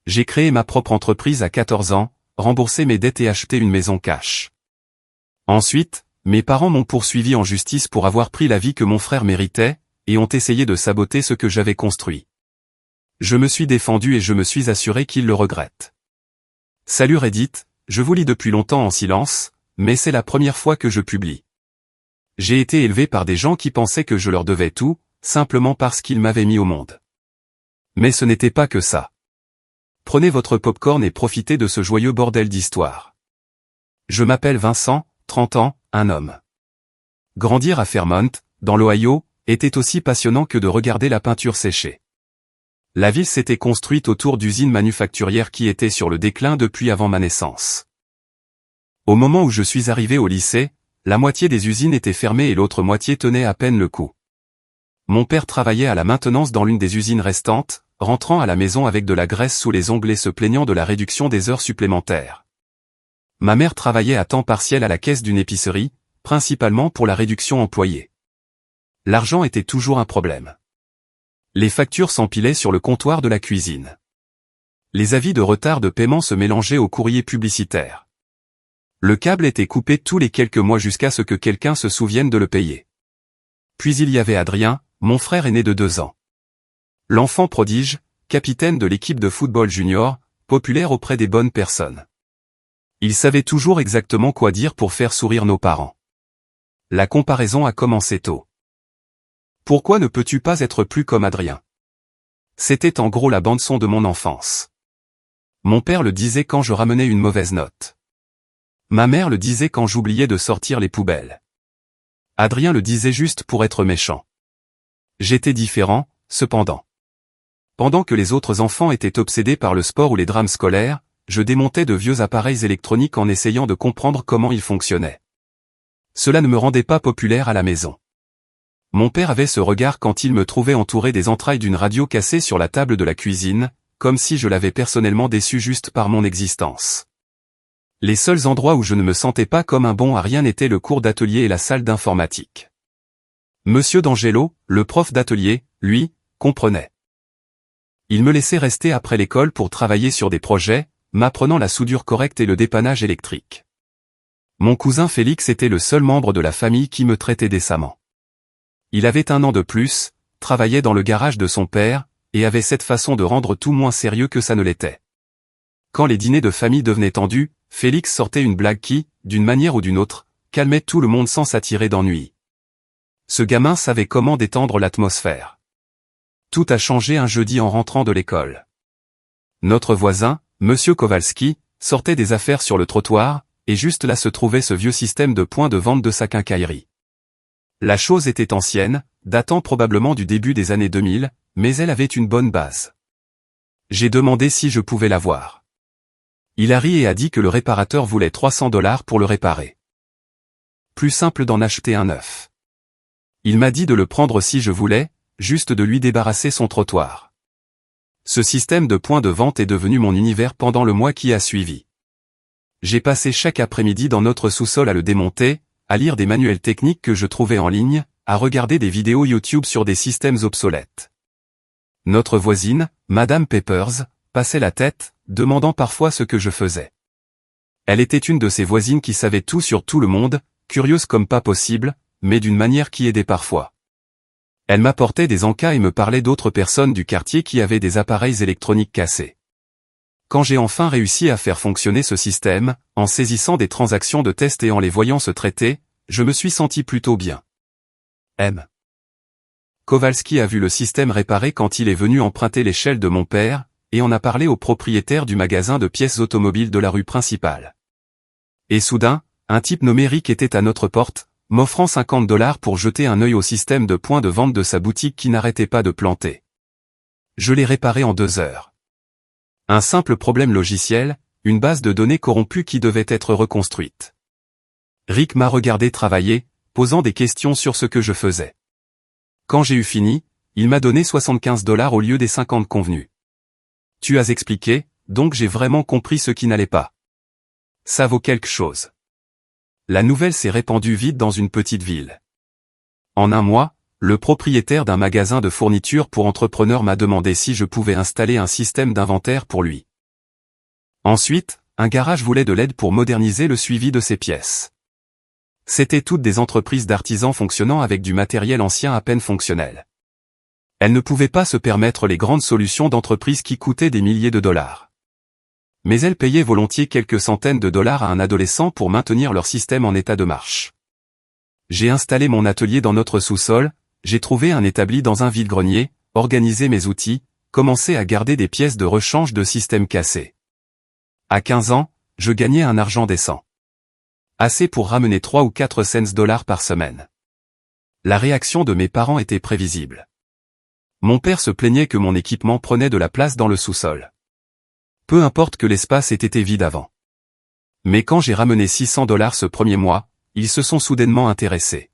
J'ai créé ma propre entreprise à 14 ans, remboursé mes dettes et acheté une maison cash. Ensuite, mes parents m'ont poursuivi en justice pour avoir pris la vie que mon frère méritait, et ont essayé de saboter ce que j'avais construit. Je me suis défendu et je me suis assuré qu'ils le regrettent. Salut Reddit, je vous lis depuis longtemps en silence, mais c'est la première fois que je publie. J'ai été élevé par des gens qui pensaient que je leur devais tout, simplement parce qu'ils m'avaient mis au monde. Mais ce n'était pas que ça. Prenez votre popcorn et profitez de ce joyeux bordel d'histoire. Je m'appelle Vincent, 30 ans, un homme. Grandir à Fairmont, dans l'Ohio, était aussi passionnant que de regarder la peinture sécher. La ville s'était construite autour d'usines manufacturières qui étaient sur le déclin depuis avant ma naissance. Au moment où je suis arrivé au lycée, la moitié des usines étaient fermées et l'autre moitié tenait à peine le coup. Mon père travaillait à la maintenance dans l'une des usines restantes, rentrant à la maison avec de la graisse sous les ongles et se plaignant de la réduction des heures supplémentaires. Ma mère travaillait à temps partiel à la caisse d'une épicerie, principalement pour la réduction employée. L'argent était toujours un problème. Les factures s'empilaient sur le comptoir de la cuisine. Les avis de retard de paiement se mélangeaient aux courriers publicitaires. Le câble était coupé tous les quelques mois jusqu'à ce que quelqu'un se souvienne de le payer. Puis il y avait Adrien, mon frère aîné de 2 ans. L'enfant prodige, capitaine de l'équipe de football junior, populaire auprès des bonnes personnes. Il savait toujours exactement quoi dire pour faire sourire nos parents. La comparaison a commencé tôt. Pourquoi ne peux-tu pas être plus comme Adrien? C'était en gros la bande-son de mon enfance. Mon père le disait quand je ramenais une mauvaise note. Ma mère le disait quand j'oubliais de sortir les poubelles. Adrien le disait juste pour être méchant. J'étais différent, cependant. Pendant que les autres enfants étaient obsédés par le sport ou les drames scolaires, je démontais de vieux appareils électroniques en essayant de comprendre comment ils fonctionnaient. Cela ne me rendait pas populaire à la maison. Mon père avait ce regard quand il me trouvait entouré des entrailles d'une radio cassée sur la table de la cuisine, comme si je l'avais personnellement déçu juste par mon existence. Les seuls endroits où je ne me sentais pas comme un bon à rien étaient le cours d'atelier et la salle d'informatique. Monsieur D'Angelo, le prof d'atelier, lui, comprenait. Il me laissait rester après l'école pour travailler sur des projets, m'apprenant la soudure correcte et le dépannage électrique. Mon cousin Félix était le seul membre de la famille qui me traitait décemment. Il avait 1 an de plus, travaillait dans le garage de son père, et avait cette façon de rendre tout moins sérieux que ça ne l'était. Quand les dîners de famille devenaient tendus, Félix sortait une blague qui, d'une manière ou d'une autre, calmait tout le monde sans s'attirer d'ennui. Ce gamin savait comment détendre l'atmosphère. Tout a changé un jeudi en rentrant de l'école. Notre voisin, Monsieur Kowalski, sortait des affaires sur le trottoir, et juste là se trouvait ce vieux système de points de vente de sa quincaillerie. La chose était ancienne, datant probablement du début des années 2000, mais elle avait une bonne base. J'ai demandé si je pouvais l'avoir. Il a ri et a dit que le réparateur voulait $300 pour le réparer. Plus simple d'en acheter un neuf. Il m'a dit de le prendre si je voulais, juste de lui débarrasser son trottoir. Ce système de points de vente est devenu mon univers pendant le mois qui a suivi. J'ai passé chaque après-midi dans notre sous-sol à le démonter, à lire des manuels techniques que je trouvais en ligne, à regarder des vidéos YouTube sur des systèmes obsolètes. Notre voisine, Madame Peppers, passait la tête, demandant parfois ce que je faisais. Elle était une de ces voisines qui savaient tout sur tout le monde, curieuse comme pas possible, mais d'une manière qui aidait parfois. Elle m'apportait des encas et me parlait d'autres personnes du quartier qui avaient des appareils électroniques cassés. Quand j'ai enfin réussi à faire fonctionner ce système, en saisissant des transactions de test et en les voyant se traiter, je me suis senti plutôt bien. M. Kowalski a vu le système réparé quand il est venu emprunter l'échelle de mon père, et en a parlé au propriétaire du magasin de pièces automobiles de la rue principale. Et soudain, un type nommé Rick était à notre porte, m'offrant $50 pour jeter un œil au système de points de vente de sa boutique qui n'arrêtait pas de planter. Je l'ai réparé en 2 heures. Un simple problème logiciel, une base de données corrompue qui devait être reconstruite. Rick m'a regardé travailler, posant des questions sur ce que je faisais. Quand j'ai eu fini, il m'a donné $75 au lieu des 50 convenus. Tu as expliqué, donc j'ai vraiment compris ce qui n'allait pas. Ça vaut quelque chose. La nouvelle s'est répandue vite dans une petite ville. En un mois, le propriétaire d'un magasin de fournitures pour entrepreneurs m'a demandé si je pouvais installer un système d'inventaire pour lui. Ensuite, un garage voulait de l'aide pour moderniser le suivi de ses pièces. C'étaient toutes des entreprises d'artisans fonctionnant avec du matériel ancien à peine fonctionnel. Elles ne pouvaient pas se permettre les grandes solutions d'entreprises qui coûtaient des milliers de dollars. Mais elles payaient volontiers quelques centaines de dollars à un adolescent pour maintenir leur système en état de marche. J'ai installé mon atelier dans notre sous-sol, j'ai trouvé un établi dans un vide-grenier, organisé mes outils, commencé à garder des pièces de rechange de systèmes cassés. À 15 ans, je gagnais un argent décent. Assez pour ramener 3 ou 4 cents dollars par semaine. La réaction de mes parents était prévisible. Mon père se plaignait que mon équipement prenait de la place dans le sous-sol. Peu importe que l'espace ait été vide avant. Mais quand j'ai ramené 600 dollars ce premier mois, ils se sont soudainement intéressés.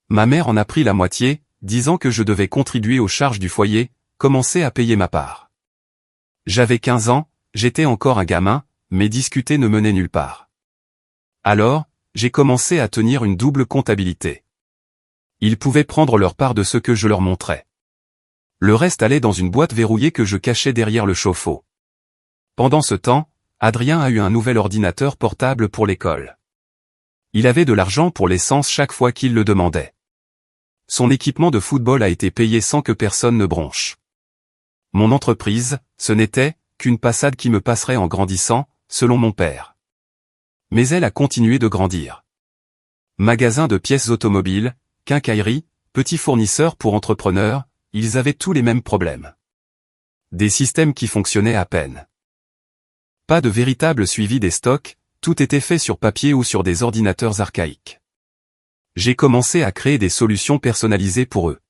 Ma mère en a pris la moitié, disant que je devais contribuer aux charges du foyer, commencer à payer ma part. J'avais 15 ans, j'étais encore un gamin, mais discuter ne menait nulle part. Alors, j'ai commencé à tenir une double comptabilité. Ils pouvaient prendre leur part de ce que je leur montrais. Le reste allait dans une boîte verrouillée que je cachais derrière le chauffe-eau. Pendant ce temps, Adrien a eu un nouvel ordinateur portable pour l'école. Il avait de l'argent pour l'essence chaque fois qu'il le demandait. Son équipement de football a été payé sans que personne ne bronche. Mon entreprise, ce n'était qu'une passade qui me passerait en grandissant, selon mon père. Mais elle a continué de grandir. Magasin de pièces automobiles, quincaillerie, petits fournisseurs pour entrepreneurs, ils avaient tous les mêmes problèmes. Des systèmes qui fonctionnaient à peine. Pas de véritable suivi des stocks, tout était fait sur papier ou sur des ordinateurs archaïques. J'ai commencé à créer des solutions personnalisées pour eux.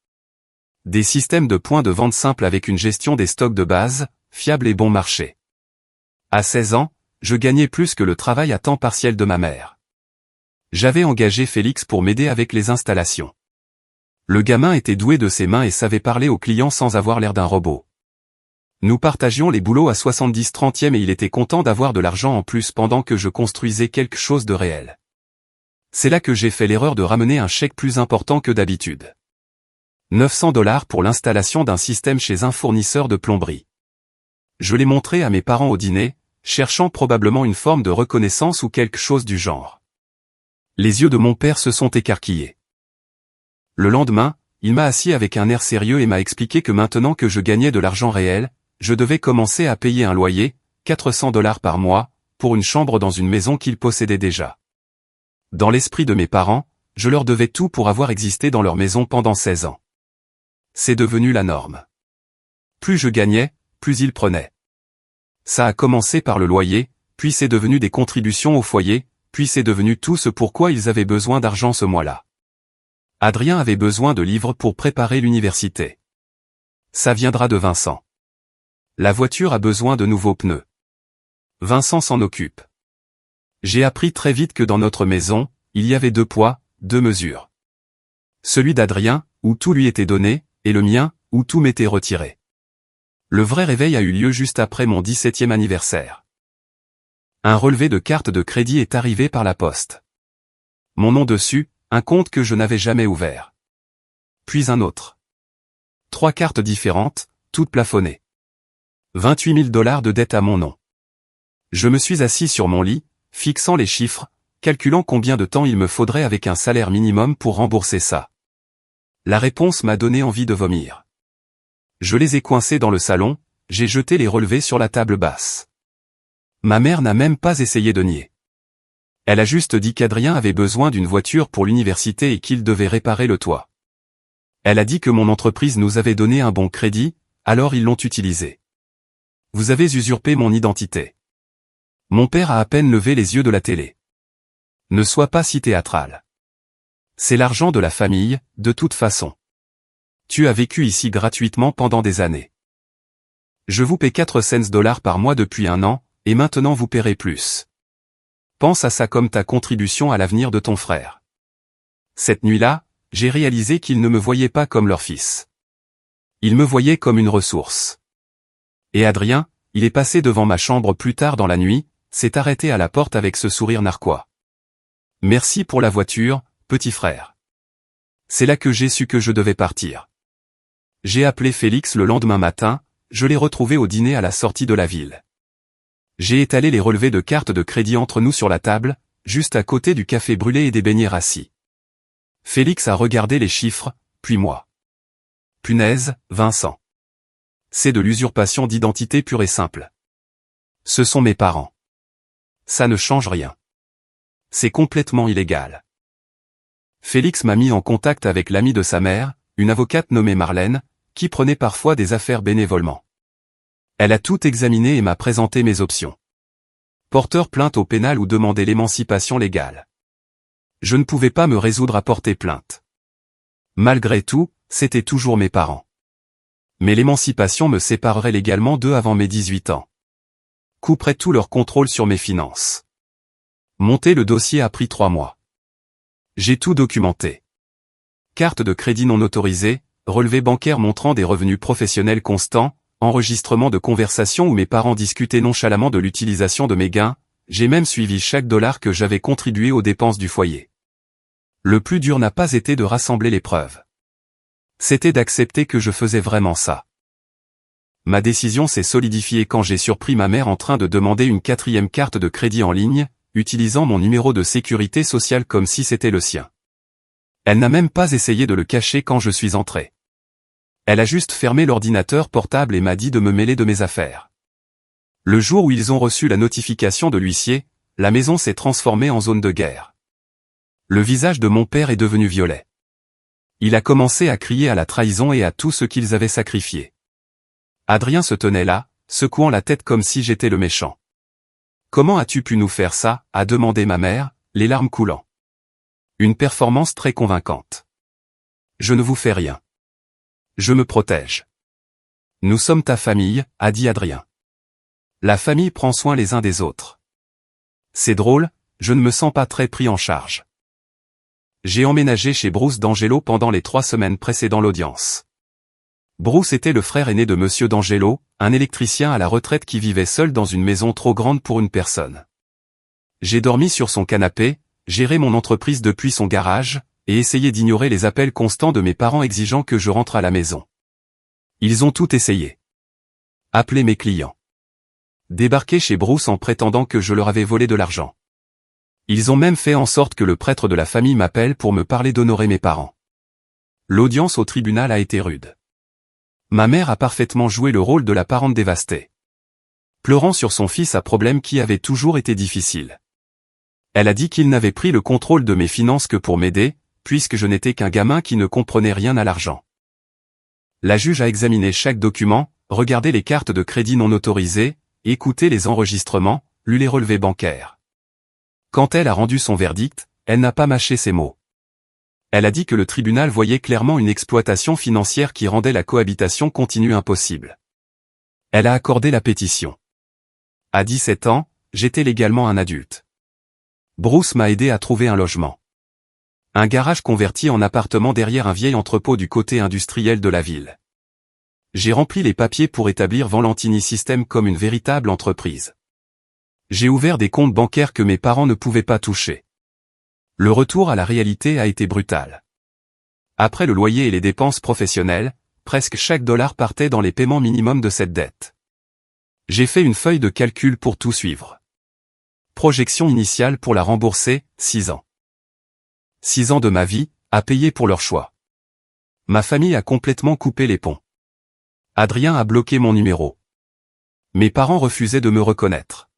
Des systèmes de points de vente simples avec une gestion des stocks de base, fiable et bon marché. À 16 ans, je gagnais plus que le travail à temps partiel de ma mère. J'avais engagé Félix pour m'aider avec les installations. Le gamin était doué de ses mains et savait parler aux clients sans avoir l'air d'un robot. Nous partagions les boulots à 70/30 et il était content d'avoir de l'argent en plus pendant que je construisais quelque chose de réel. C'est là que j'ai fait l'erreur de ramener un chèque plus important que d'habitude. 900 dollars pour l'installation d'un système chez un fournisseur de plomberie. Je l'ai montré à mes parents au dîner, cherchant probablement une forme de reconnaissance ou quelque chose du genre. Les yeux de mon père se sont écarquillés. Le lendemain, il m'a assis avec un air sérieux et m'a expliqué que maintenant que je gagnais de l'argent réel, je devais commencer à payer un loyer, 400 dollars par mois, pour une chambre dans une maison qu'il possédait déjà. Dans l'esprit de mes parents, je leur devais tout pour avoir existé dans leur maison pendant 16 ans. C'est devenu la norme. Plus je gagnais, plus ils prenaient. Ça a commencé par le loyer, puis c'est devenu des contributions au foyer, puis c'est devenu tout ce pourquoi ils avaient besoin d'argent ce mois-là. Adrien avait besoin de livres pour préparer l'université. Ça viendra de Vincent. La voiture a besoin de nouveaux pneus. Vincent s'en occupe. J'ai appris très vite que dans notre maison, il y avait 2 poids, 2 mesures. Celui d'Adrien, où tout lui était donné, et le mien, où tout m'était retiré. Le vrai réveil a eu lieu juste après mon 17e anniversaire. Un relevé de carte de crédit est arrivé par la poste. Mon nom dessus, un compte que je n'avais jamais ouvert. Puis un autre. 3 cartes différentes, toutes plafonnées. 28 000 dollars de dette à mon nom. Je me suis assis sur mon lit, fixant les chiffres, calculant combien de temps il me faudrait avec un salaire minimum pour rembourser ça. La réponse m'a donné envie de vomir. Je les ai coincés dans le salon, j'ai jeté les relevés sur la table basse. Ma mère n'a même pas essayé de nier. Elle a juste dit qu'Adrien avait besoin d'une voiture pour l'université et qu'il devait réparer le toit. Elle a dit que mon entreprise nous avait donné un bon crédit, alors ils l'ont utilisé. Vous avez usurpé mon identité. Mon père a à peine levé les yeux de la télé. Ne sois pas si théâtral. C'est l'argent de la famille, de toute façon. Tu as vécu ici gratuitement pendant des années. Je vous paie 4 cents dollars par mois depuis 1 an, et maintenant vous paierez plus. Pense à ça comme ta contribution à l'avenir de ton frère. Cette nuit-là, j'ai réalisé qu'ils ne me voyaient pas comme leur fils. Ils me voyaient comme une ressource. Et Adrien, il est passé devant ma chambre plus tard dans la nuit, s'est arrêté à la porte avec ce sourire narquois. Merci pour la voiture, petit frère. C'est là que j'ai su que je devais partir. J'ai appelé Félix le lendemain matin, je l'ai retrouvé au dîner à la sortie de la ville. J'ai étalé les relevés de cartes de crédit entre nous sur la table, juste à côté du café brûlé et des beignets rassis. Félix a regardé les chiffres, puis moi. Punaise, Vincent. C'est de l'usurpation d'identité pure et simple. Ce sont mes parents. Ça ne change rien. C'est complètement illégal. Félix m'a mis en contact avec l'amie de sa mère, une avocate nommée Marlène, qui prenait parfois des affaires bénévolement. Elle a tout examiné et m'a présenté mes options. Porteur plainte au pénal ou demander l'émancipation légale. Je ne pouvais pas me résoudre à porter plainte. Malgré tout, c'était toujours mes parents. Mais l'émancipation me séparerait légalement d'eux avant mes 18 ans. Couperait tout leur contrôle sur mes finances. Monter le dossier a pris 3 mois. J'ai tout documenté. Carte de crédit non autorisée, relevé bancaire montrant des revenus professionnels constants, enregistrement de conversations où mes parents discutaient nonchalamment de l'utilisation de mes gains, j'ai même suivi chaque dollar que j'avais contribué aux dépenses du foyer. Le plus dur n'a pas été de rassembler les preuves. C'était d'accepter que je faisais vraiment ça. Ma décision s'est solidifiée quand j'ai surpris ma mère en train de demander une 4e carte de crédit en ligne, utilisant mon numéro de sécurité sociale comme si c'était le sien. Elle n'a même pas essayé de le cacher quand je suis entré. Elle a juste fermé l'ordinateur portable et m'a dit de me mêler de mes affaires. Le jour où ils ont reçu la notification de l'huissier, la maison s'est transformée en zone de guerre. Le visage de mon père est devenu violet. Il a commencé à crier à la trahison et à tout ce qu'ils avaient sacrifié. Adrien se tenait là, secouant la tête comme si j'étais le méchant. « Comment as-tu pu nous faire ça ?» a demandé ma mère, les larmes coulant. Une performance très convaincante. « Je ne vous fais rien. Je me protège. Nous sommes ta famille, a dit Adrien. La famille prend soin les uns des autres. C'est drôle, je ne me sens pas très pris en charge. J'ai emménagé chez Bruce D'Angelo pendant les 3 semaines précédant l'audience. Bruce était le frère aîné de Monsieur D'Angelo, un électricien à la retraite qui vivait seul dans une maison trop grande pour une personne. J'ai dormi sur son canapé, géré mon entreprise depuis son garage, et essayé d'ignorer les appels constants de mes parents exigeant que je rentre à la maison. Ils ont tout essayé. Appelé mes clients. Débarqué chez Bruce en prétendant que je leur avais volé de l'argent. Ils ont même fait en sorte que le prêtre de la famille m'appelle pour me parler d'honorer mes parents. L'audience au tribunal a été rude. Ma mère a parfaitement joué le rôle de la parente dévastée. Pleurant sur son fils à problème qui avait toujours été difficile. Elle a dit qu'il n'avait pris le contrôle de mes finances que pour m'aider, puisque je n'étais qu'un gamin qui ne comprenait rien à l'argent. La juge a examiné chaque document, regardé les cartes de crédit non autorisées, écouté les enregistrements, lu les relevés bancaires. Quand elle a rendu son verdict, elle n'a pas mâché ses mots. Elle a dit que le tribunal voyait clairement une exploitation financière qui rendait la cohabitation continue impossible. Elle a accordé la pétition. À 17 ans, j'étais légalement un adulte. Bruce m'a aidé à trouver un logement. Un garage converti en appartement derrière un vieil entrepôt du côté industriel de la ville. J'ai rempli les papiers pour établir Valentini System comme une véritable entreprise. J'ai ouvert des comptes bancaires que mes parents ne pouvaient pas toucher. Le retour à la réalité a été brutal. Après le loyer et les dépenses professionnelles, presque chaque dollar partait dans les paiements minimums de cette dette. J'ai fait une feuille de calcul pour tout suivre. Projection initiale pour la rembourser, 6 ans. 6 ans de ma vie, à payer pour leur choix. Ma famille a complètement coupé les ponts. Adrien a bloqué mon numéro. Mes parents refusaient de me reconnaître.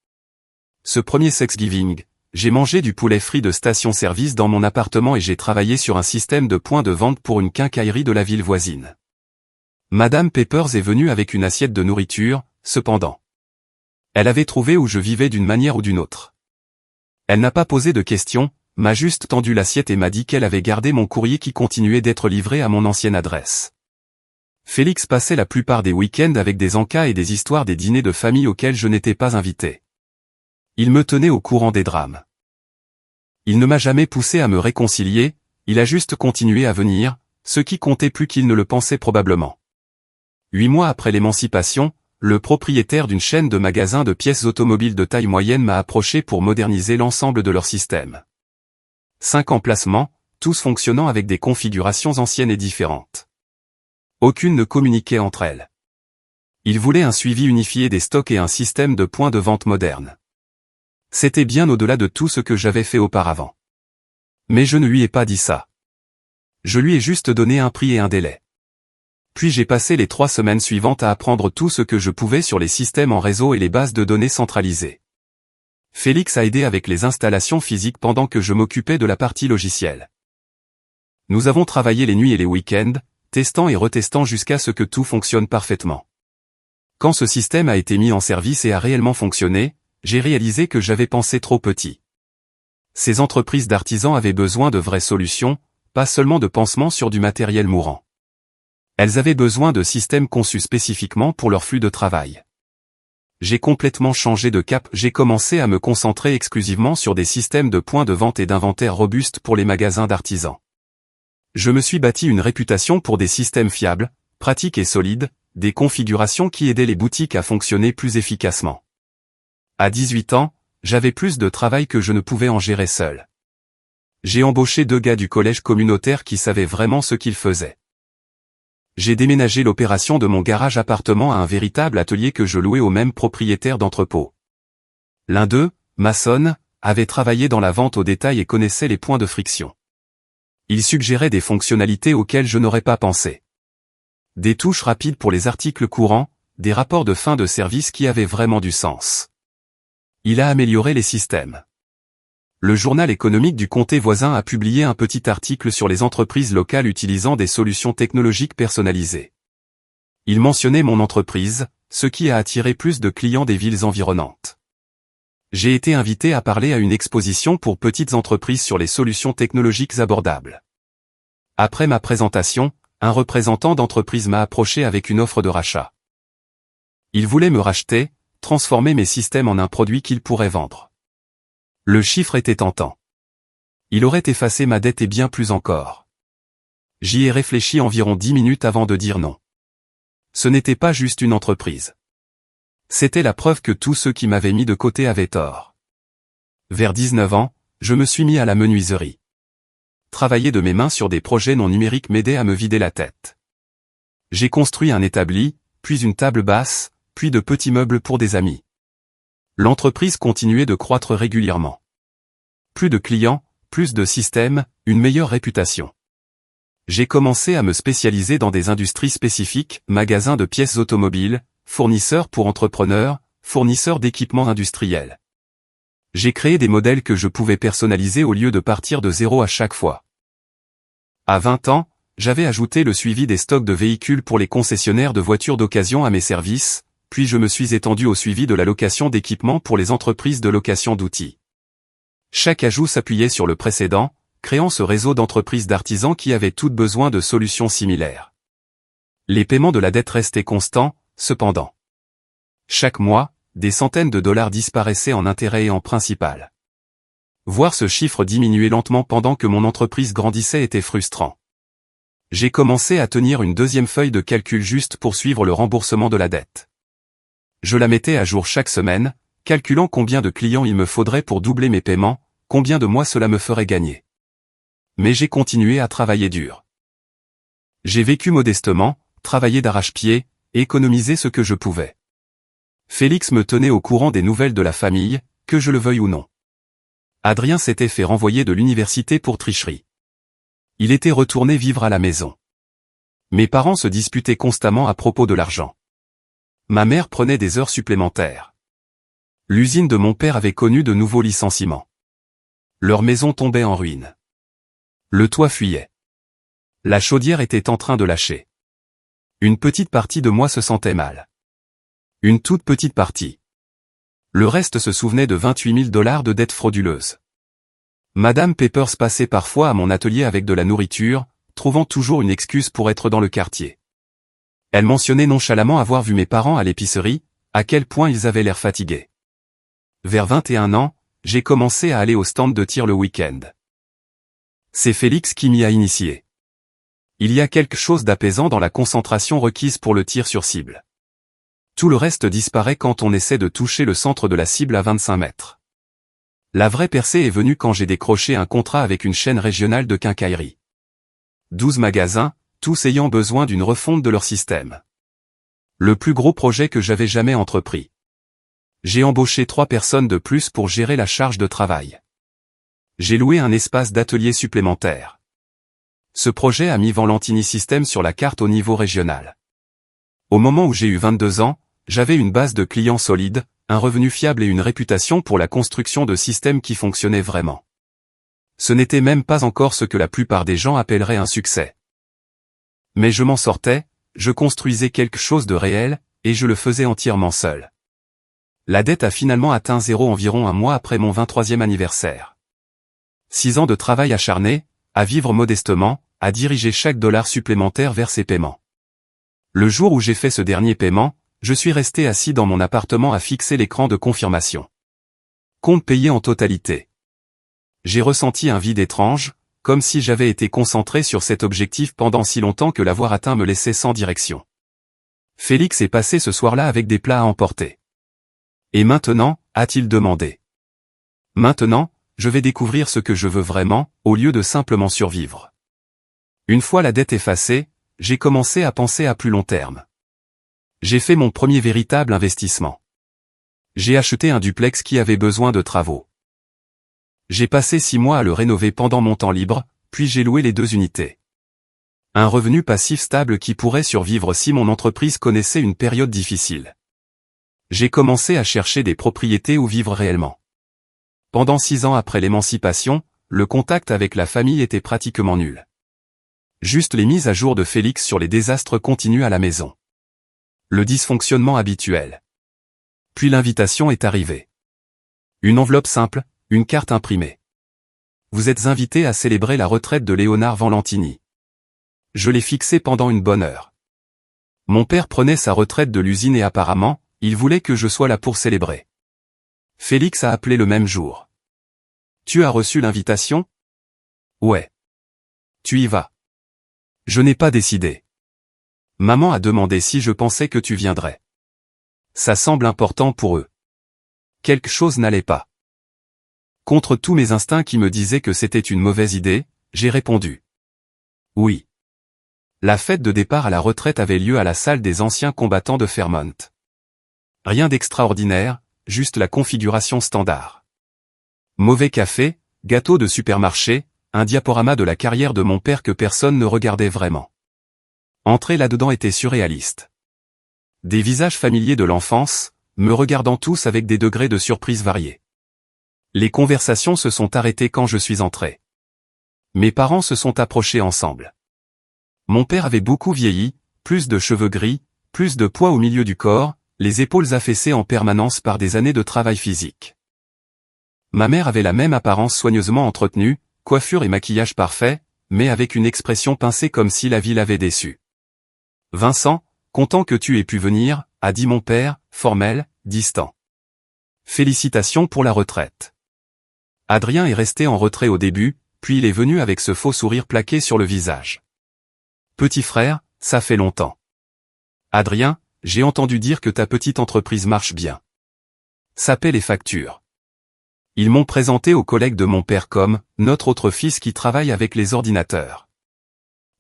Ce premier Thanksgiving, j'ai mangé du poulet frit de station-service dans mon appartement et j'ai travaillé sur un système de points de vente pour une quincaillerie de la ville voisine. Madame Peppers est venue avec une assiette de nourriture, cependant. Elle avait trouvé où je vivais d'une manière ou d'une autre. Elle n'a pas posé de questions, m'a juste tendu l'assiette et m'a dit qu'elle avait gardé mon courrier qui continuait d'être livré à mon ancienne adresse. Félix passait la plupart des week-ends avec des encas et des histoires des dîners de famille auxquels je n'étais pas invité. Il me tenait au courant des drames. Il ne m'a jamais poussé à me réconcilier, il a juste continué à venir, ce qui comptait plus qu'il ne le pensait probablement. 8 mois après l'émancipation, le propriétaire d'une chaîne de magasins de pièces automobiles de taille moyenne m'a approché pour moderniser l'ensemble de leur système. 5 emplacements, tous fonctionnant avec des configurations anciennes et différentes. Aucune ne communiquait entre elles. Il voulait un suivi unifié des stocks et un système de points de vente moderne. C'était bien au-delà de tout ce que j'avais fait auparavant. Mais je ne lui ai pas dit ça. Je lui ai juste donné un prix et un délai. Puis j'ai passé les 3 semaines suivantes à apprendre tout ce que je pouvais sur les systèmes en réseau et les bases de données centralisées. Félix a aidé avec les installations physiques pendant que je m'occupais de la partie logicielle. Nous avons travaillé les nuits et les week-ends, testant et retestant jusqu'à ce que tout fonctionne parfaitement. Quand ce système a été mis en service et a réellement fonctionné, j'ai réalisé que j'avais pensé trop petit. Ces entreprises d'artisans avaient besoin de vraies solutions, pas seulement de pansements sur du matériel mourant. Elles avaient besoin de systèmes conçus spécifiquement pour leur flux de travail. J'ai complètement changé de cap, j'ai commencé à me concentrer exclusivement sur des systèmes de points de vente et d'inventaire robustes pour les magasins d'artisans. Je me suis bâti une réputation pour des systèmes fiables, pratiques et solides, des configurations qui aidaient les boutiques à fonctionner plus efficacement. À 18 ans, j'avais plus de travail que je ne pouvais en gérer seul. J'ai embauché 2 gars du collège communautaire qui savaient vraiment ce qu'ils faisaient. J'ai déménagé l'opération de mon garage-appartement à un véritable atelier que je louais au même propriétaire d'entrepôt. L'un d'eux, maçon, avait travaillé dans la vente au détail et connaissait les points de friction. Il suggérait des fonctionnalités auxquelles je n'aurais pas pensé. Des touches rapides pour les articles courants, des rapports de fin de service qui avaient vraiment du sens. Il a amélioré les systèmes. Le journal économique du comté voisin a publié un petit article sur les entreprises locales utilisant des solutions technologiques personnalisées. Il mentionnait mon entreprise, ce qui a attiré plus de clients des villes environnantes. J'ai été invité à parler à une exposition pour petites entreprises sur les solutions technologiques abordables. Après ma présentation, un représentant d'entreprise m'a approché avec une offre de rachat. Il voulait me racheter, transformer mes systèmes en un produit qu'il pourrait vendre. Le chiffre était tentant. Il aurait effacé ma dette et bien plus encore. J'y ai réfléchi environ 10 minutes avant de dire non. Ce n'était pas juste une entreprise. C'était la preuve que tous ceux qui m'avaient mis de côté avaient tort. Vers 19 ans, je me suis mis à la menuiserie. Travailler de mes mains sur des projets non numériques m'aidait à me vider la tête. J'ai construit un établi, puis une table basse, puis de petits meubles pour des amis. L'entreprise continuait de croître régulièrement. Plus de clients, plus de systèmes, une meilleure réputation. J'ai commencé à me spécialiser dans des industries spécifiques, magasins de pièces automobiles, fournisseurs pour entrepreneurs, fournisseurs d'équipements industriels. J'ai créé des modèles que je pouvais personnaliser au lieu de partir de zéro à chaque fois. À 20 ans, j'avais ajouté le suivi des stocks de véhicules pour les concessionnaires de voitures d'occasion à mes services, puis je me suis étendu au suivi de la location d'équipements pour les entreprises de location d'outils. Chaque ajout s'appuyait sur le précédent, créant ce réseau d'entreprises d'artisans qui avaient toutes besoin de solutions similaires. Les paiements de la dette restaient constants, cependant. Chaque mois, des centaines de dollars disparaissaient en intérêts et en principal. Voir ce chiffre diminuer lentement pendant que mon entreprise grandissait était frustrant. J'ai commencé à tenir une deuxième feuille de calcul juste pour suivre le remboursement de la dette. Je la mettais à jour chaque semaine, calculant combien de clients il me faudrait pour doubler mes paiements, combien de mois cela me ferait gagner. Mais j'ai continué à travailler dur. J'ai vécu modestement, travaillé d'arrache-pied, et économisé ce que je pouvais. Félix me tenait au courant des nouvelles de la famille, que je le veuille ou non. Adrien s'était fait renvoyer de l'université pour tricherie. Il était retourné vivre à la maison. Mes parents se disputaient constamment à propos de l'argent. Ma mère prenait des heures supplémentaires. L'usine de mon père avait connu de nouveaux licenciements. Leur maison tombait en ruine. Le toit fuyait. La chaudière était en train de lâcher. Une petite partie de moi se sentait mal. Une toute petite partie. Le reste se souvenait de 28 000 $ de dettes frauduleuses. Madame Peppers passait parfois à mon atelier avec de la nourriture, trouvant toujours une excuse pour être dans le quartier. Elle mentionnait nonchalamment avoir vu mes parents à l'épicerie, à quel point ils avaient l'air fatigués. Vers 21 ans, j'ai commencé à aller au stand de tir le week-end. C'est Félix qui m'y a initié. Il y a quelque chose d'apaisant dans la concentration requise pour le tir sur cible. Tout le reste disparaît quand on essaie de toucher le centre de la cible à 25 mètres. La vraie percée est venue quand j'ai décroché un contrat avec une chaîne régionale de quincaillerie. 12 magasins, tous ayant besoin d'une refonte de leur système. Le plus gros projet que j'avais jamais entrepris. J'ai embauché 3 personnes de plus pour gérer la charge de travail. J'ai loué un espace d'atelier supplémentaire. Ce projet a mis Valentini System sur la carte au niveau régional. Au moment où j'ai eu 22 ans, j'avais une base de clients solide, un revenu fiable et une réputation pour la construction de systèmes qui fonctionnaient vraiment. Ce n'était même pas encore ce que la plupart des gens appelleraient un succès. Mais je m'en sortais, je construisais quelque chose de réel, et je le faisais entièrement seul. La dette a finalement atteint 0 environ un mois après mon 23e anniversaire. 6 ans de travail acharné, à vivre modestement, à diriger chaque dollar supplémentaire vers ses paiements. Le jour où j'ai fait ce dernier paiement, je suis resté assis dans mon appartement à fixer l'écran de confirmation. Compte payé en totalité. J'ai ressenti un vide étrange, comme si j'avais été concentré sur cet objectif pendant si longtemps que l'avoir atteint me laissait sans direction. Félix est passé ce soir-là avec des plats à emporter. Et maintenant, a-t-il demandé. Maintenant, je vais découvrir ce que je veux vraiment, au lieu de simplement survivre. Une fois la dette effacée, j'ai commencé à penser à plus long terme. J'ai fait mon premier véritable investissement. J'ai acheté un duplex qui avait besoin de travaux. J'ai passé 6 mois à le rénover pendant mon temps libre, puis j'ai loué les 2 unités. Un revenu passif stable qui pourrait survivre si mon entreprise connaissait une période difficile. J'ai commencé à chercher des propriétés où vivre réellement. Pendant 6 ans après l'émancipation, le contact avec la famille était pratiquement nul. Juste les mises à jour de Félix sur les désastres continus à la maison. Le dysfonctionnement habituel. Puis l'invitation est arrivée. Une enveloppe simple, une carte imprimée. Vous êtes invité à célébrer la retraite de Léonard Valentini. Je l'ai fixé pendant une bonne heure. Mon père prenait sa retraite de l'usine et apparemment, il voulait que je sois là pour célébrer. Félix a appelé le même jour. Tu as reçu l'invitation? Ouais. Tu y vas. Je n'ai pas décidé. Maman a demandé si je pensais que tu viendrais. Ça semble important pour eux. Quelque chose n'allait pas. Contre tous mes instincts qui me disaient que c'était une mauvaise idée, j'ai répondu. Oui. La fête de départ à la retraite avait lieu à la salle des anciens combattants de Fairmont. Rien d'extraordinaire, juste la configuration standard. Mauvais café, gâteau de supermarché, un diaporama de la carrière de mon père que personne ne regardait vraiment. Entrer là-dedans était surréaliste. Des visages familiers de l'enfance, me regardant tous avec des degrés de surprise variés. Les conversations se sont arrêtées quand je suis entré. Mes parents se sont approchés ensemble. Mon père avait beaucoup vieilli, plus de cheveux gris, plus de poids au milieu du corps, les épaules affaissées en permanence par des années de travail physique. Ma mère avait la même apparence soigneusement entretenue, coiffure et maquillage parfait, mais avec une expression pincée comme si la vie l'avait déçue. « Vincent, content que tu aies pu venir », a dit mon père, formel, distant. « Félicitations pour la retraite. » Adrien est resté en retrait au début, puis il est venu avec ce faux sourire plaqué sur le visage. « Petit frère, ça fait longtemps. »« Adrien, j'ai entendu dire que ta petite entreprise marche bien. Ça paie les factures. » Ils m'ont présenté aux collègues de mon père comme « notre autre fils qui travaille avec les ordinateurs ».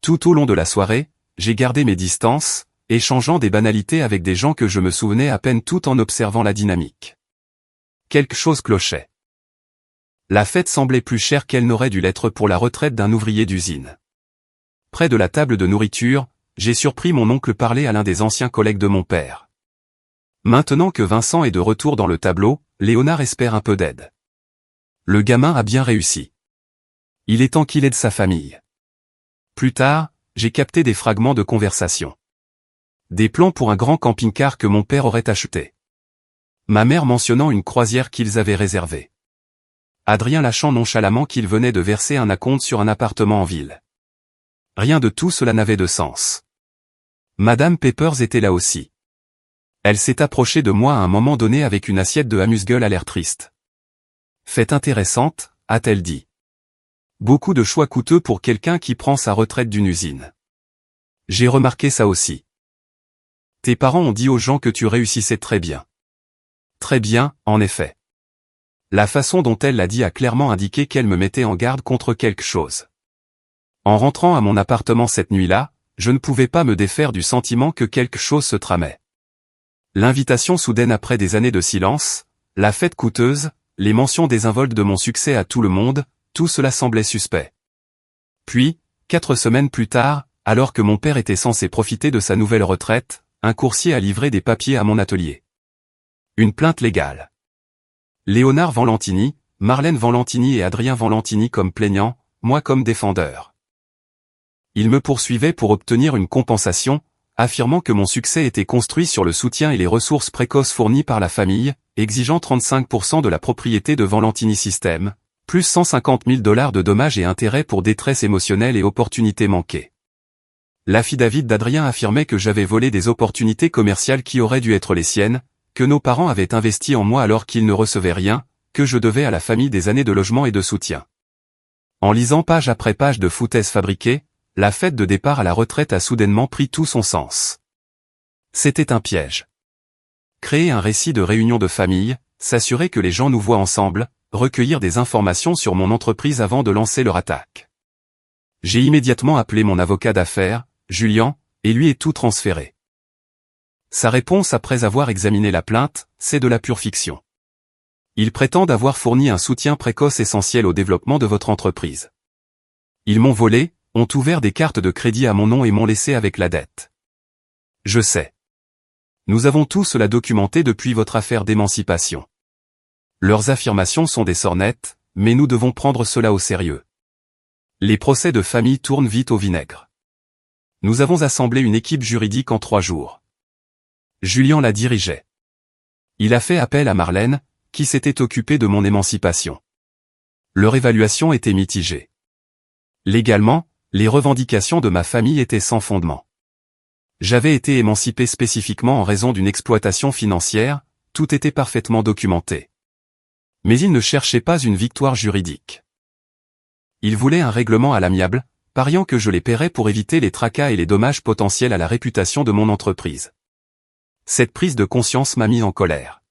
Tout au long de la soirée, j'ai gardé mes distances, échangeant des banalités avec des gens que je me souvenais à peine tout en observant la dynamique. Quelque chose clochait. La fête semblait plus chère qu'elle n'aurait dû l'être pour la retraite d'un ouvrier d'usine. Près de la table de nourriture, j'ai surpris mon oncle parler à l'un des anciens collègues de mon père. Maintenant que Vincent est de retour dans le tableau, Léonard espère un peu d'aide. Le gamin a bien réussi. Il est temps qu'il aide sa famille. Plus tard, j'ai capté des fragments de conversation. Des plans pour un grand camping-car que mon père aurait acheté. Ma mère mentionnant une croisière qu'ils avaient réservée. Adrien lâchant nonchalamment qu'il venait de verser un acompte sur un appartement en ville. Rien de tout cela n'avait de sens. Madame Peppers était là aussi. Elle s'est approchée de moi à un moment donné avec une assiette de amuse-gueule à l'air triste. « Fête intéressante », a-t-elle dit. Beaucoup de choix coûteux pour quelqu'un qui prend sa retraite d'une usine. J'ai remarqué ça aussi. Tes parents ont dit aux gens que tu réussissais très bien. Très bien, en effet. La façon dont elle l'a dit a clairement indiqué qu'elle me mettait en garde contre quelque chose. En rentrant à mon appartement cette nuit-là, je ne pouvais pas me défaire du sentiment que quelque chose se tramait. L'invitation soudaine après des années de silence, la fête coûteuse, les mentions désinvoltes de mon succès à tout le monde, tout cela semblait suspect. Puis, 4 semaines plus tard, alors que mon père était censé profiter de sa nouvelle retraite, un coursier a livré des papiers à mon atelier. Une plainte légale. Léonard Valentini, Marlène Valentini et Adrien Valentini comme plaignants, moi comme défendeur. Ils me poursuivaient pour obtenir une compensation, affirmant que mon succès était construit sur le soutien et les ressources précoces fournies par la famille, exigeant 35% de la propriété de Valentini System, plus 150 000 $ de dommages et intérêts pour détresse émotionnelle et opportunités manquées. L'affidavit d'Adrien affirmait que j'avais volé des opportunités commerciales qui auraient dû être les siennes, que nos parents avaient investi en moi alors qu'ils ne recevaient rien, que je devais à la famille des années de logement et de soutien. En lisant page après page de foutaises fabriquées, la fête de départ à la retraite a soudainement pris tout son sens. C'était un piège. Créer un récit de réunion de famille, s'assurer que les gens nous voient ensemble, recueillir des informations sur mon entreprise avant de lancer leur attaque. J'ai immédiatement appelé mon avocat d'affaires, Julien, et lui ai tout transféré. Sa réponse après avoir examiné la plainte, c'est de la pure fiction. Ils prétendent avoir fourni un soutien précoce essentiel au développement de votre entreprise. Ils m'ont volé, ont ouvert des cartes de crédit à mon nom et m'ont laissé avec la dette. Je sais. Nous avons tout cela documenté depuis votre affaire d'émancipation. Leurs affirmations sont des sornettes, mais nous devons prendre cela au sérieux. Les procès de famille tournent vite au vinaigre. Nous avons assemblé une équipe juridique en 3 jours. Julien la dirigeait. Il a fait appel à Marlène, qui s'était occupée de mon émancipation. Leur évaluation était mitigée. Légalement, les revendications de ma famille étaient sans fondement. J'avais été émancipé spécifiquement en raison d'une exploitation financière, tout était parfaitement documenté. Mais ils ne cherchaient pas une victoire juridique. Ils voulaient un règlement à l'amiable, pariant que je les paierais pour éviter les tracas et les dommages potentiels à la réputation de mon entreprise. Cette prise de conscience m'a mis en colère.